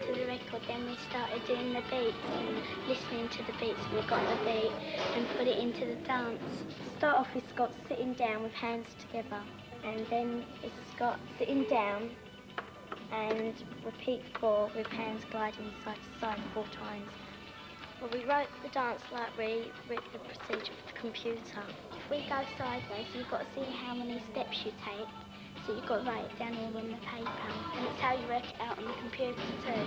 to the record, then we started doing the beats and listening to the beats. We got the beat and put it into the dance. Start off with Scott sitting down with hands together, and then it's Scott sitting down and repeat 4 with hands gliding side to side 4 times. Well, we wrote the dance like we wrote the procedure for the computer. If we go sideways, you've got to see how many steps you take. So you've got to write it down all on the paper. And it's how you work it out on the computer too.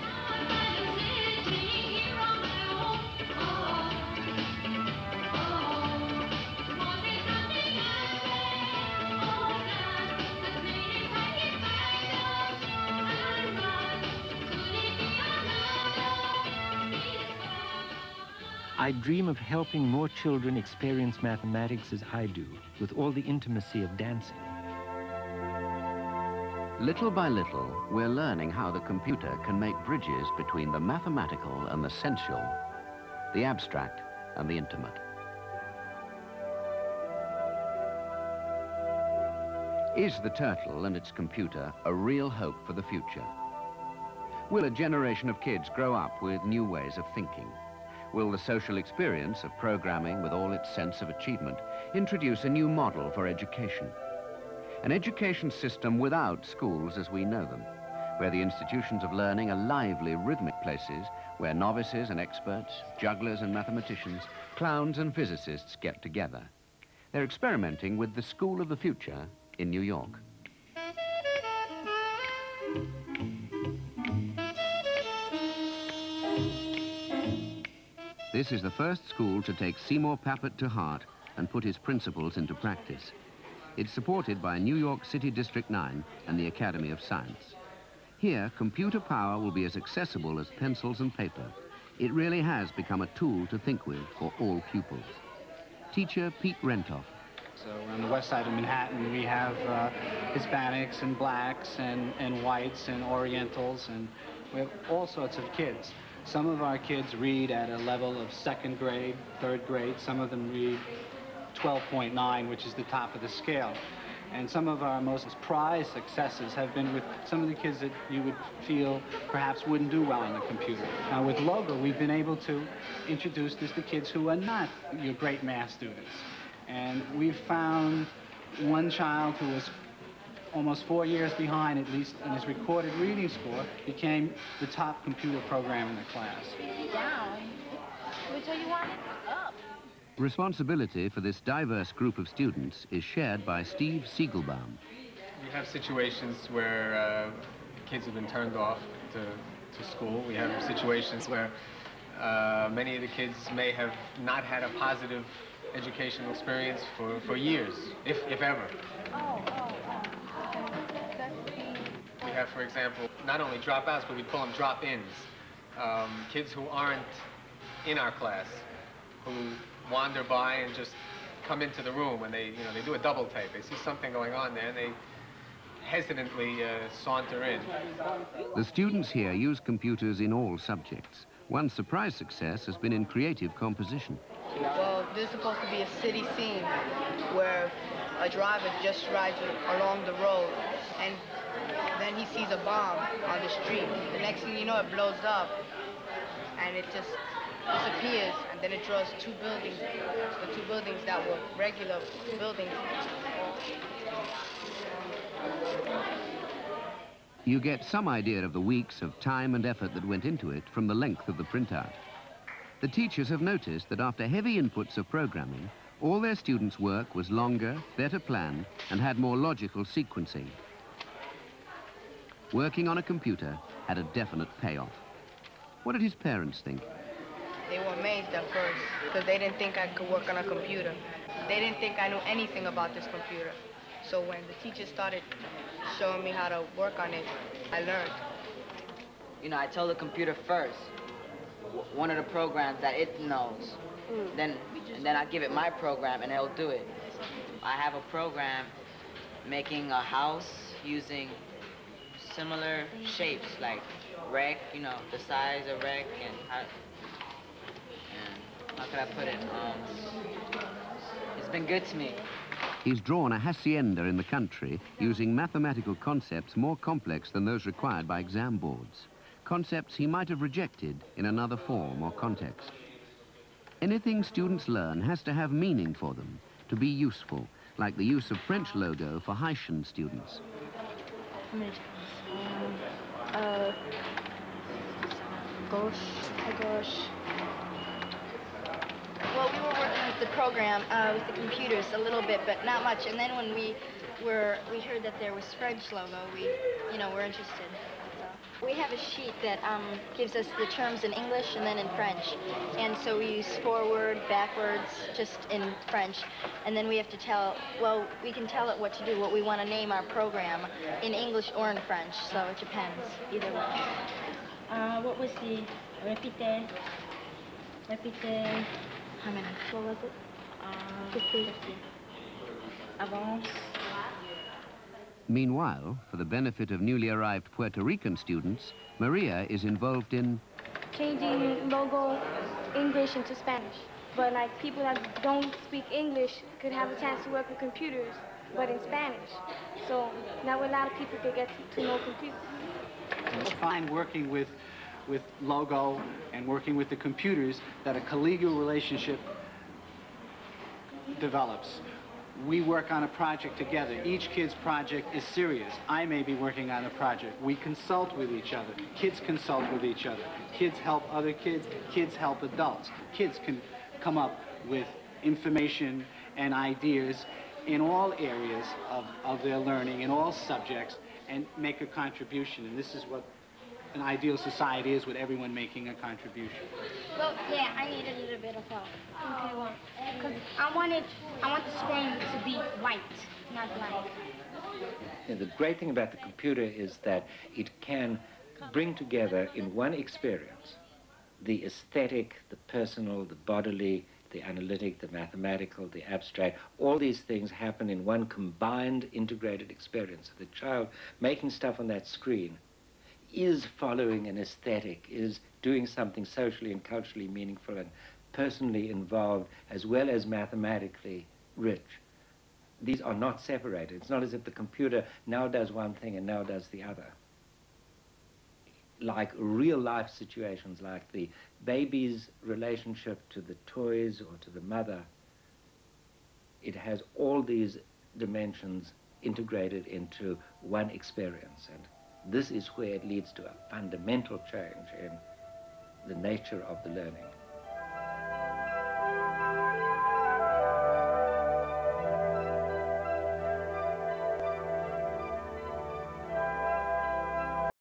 I dream of helping more children experience mathematics as I do, with all the intimacy of dancing. Little by little, we're learning how the computer can make bridges between the mathematical and the sensual, the abstract and the intimate. Is the turtle and its computer a real hope for the future? Will a generation of kids grow up with new ways of thinking? Will the social experience of programming with all its sense of achievement introduce a new model for education? An education system without schools as we know them, where the institutions of learning are lively, rhythmic places where novices and experts, jugglers and mathematicians, clowns and physicists get together. They're experimenting with the School of the Future in New York. This is the first school to take Seymour Papert to heart and put his principles into practice. It's supported by New York City District 9 and the Academy of Science. Here, computer power will be as accessible as pencils and paper. It really has become a tool to think with for all pupils. Teacher Pete Rentoff. So on the west side of Manhattan, we have Hispanics and blacks and whites and Orientals, and we have all sorts of kids. Some of our kids read at a level of 2nd grade, 3rd grade. Some of them read 12.9, which is the top of the scale. And some of our most prized successes have been with some of the kids that you would feel perhaps wouldn't do well on the computer. Now with Logo, we've been able to introduce this to kids who are not your great math students. And we've found one child who was almost 4 years behind, at least in his recorded reading score, became the top computer programmer in the class. Down. Which way you want it? Up. Responsibility for this diverse group of students is shared by Steve Siegelbaum. We have situations where kids have been turned off to school. We have situations where many of the kids may have not had a positive educational experience for years, if ever. We have, for example, not only dropouts, but we call them drop-ins. Kids who aren't in our class, who wander by and just come into the room when they do a double take. They see something going on there and they hesitantly saunter in. The students here use computers in all subjects. One surprise success has been in creative composition. Well, this is supposed to be a city scene where a driver just rides along the road and then he sees a bomb on the street. The next thing you know, it blows up and it just disappears, and then it draws 2 buildings, the 2 buildings that were regular buildings. You get some idea of the weeks of time and effort that went into it from the length of the printout. The teachers have noticed that after heavy inputs of programming, all their students' work was longer, better planned, and had more logical sequencing. Working on a computer had a definite payoff. What did his parents think? They were amazed at first because they didn't think I could work on a computer. They didn't think I knew anything about this computer. So when the teacher started showing me how to work on it, I learned. You know, I tell the computer first one of the programs that it knows. And then I give it my program and it'll do it. I have a program making a house using similar shapes like rec, you know, the size of rec, and how could I put it? It's been good to me. He's drawn a hacienda in the country using mathematical concepts more complex than those required by exam boards. concepts he might have rejected in another form or context. Anything students learn has to have meaning for them, to be useful, like the use of French logo for Haitian students. Gauche, à gauche. Well, we were working with the program, with the computers a little bit, but not much. And then when we heard that there was French logo, we're interested. So we have a sheet that gives us the terms in English and then in French. And so we use forward, backwards, just in French. And then we have to we can tell it what to do, what we want to name our program in English or in French. So it depends, either way. What was the répéter? How many? What was it? 50. Avance. Meanwhile, for the benefit of newly arrived Puerto Rican students, Maria is involved in Changing logo English into Spanish. But like people that don't speak English could have a chance to work with computers, but in Spanish. So now a lot of people could get to know computers. It's fine working with logo and working with the computers that a collegial relationship develops. We work on a project together. Each kid's project is serious. I may be working on a project. We consult with each other. Kids consult with each other. Kids help other kids. Kids help adults. Kids can come up with information and ideas in all areas of their learning, in all subjects, and make a contribution. And this is what an ideal society is, with everyone making a contribution. Well, yeah, I need a little bit of help. Okay, well, because I want the screen to be white, not black. Yeah, the great thing about the computer is that it can bring together in one experience the aesthetic, the personal, the bodily, the analytic, the mathematical, the abstract. All these things happen in one combined, integrated experience. The child making stuff on that screen is following an aesthetic, is doing something socially and culturally meaningful and personally involved, as well as mathematically rich. These are not separated. It's not as if the computer now does one thing and now does the other. Like real life situations, like the baby's relationship to the toys or to the mother, it has all these dimensions integrated into one experience. And this is where it leads to a fundamental change in the nature of the learning.